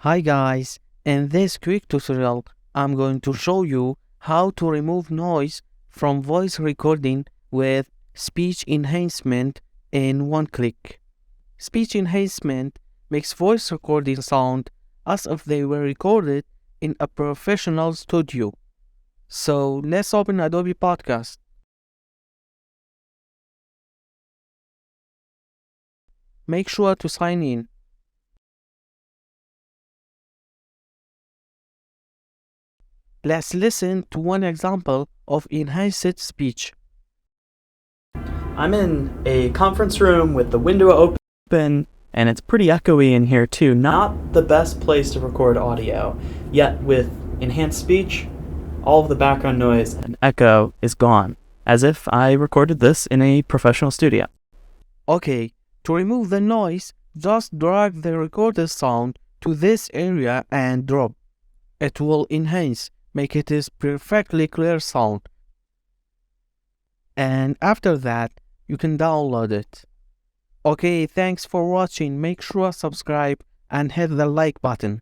Hi guys, in this quick tutorial, I'm going to show you how to remove noise from voice recording with speech enhancement in one click. Speech enhancement makes voice recording sound as if they were recorded in a professional studio. So let's open Adobe Podcast. Make sure to sign in. Let's listen to one example of enhanced speech. I'm in a conference room with the window open, and it's pretty echoey in here too. Not the best place to record audio, yet with enhanced speech, all of the background noise and echo is gone, as if I recorded this in a professional studio. Okay, to remove the noise, just drag the recorded sound to this area and drop. It will enhance, make it is perfectly clear sound. And after that, you can download it. Okay, thanks for watching. Make sure subscribe and hit the like button.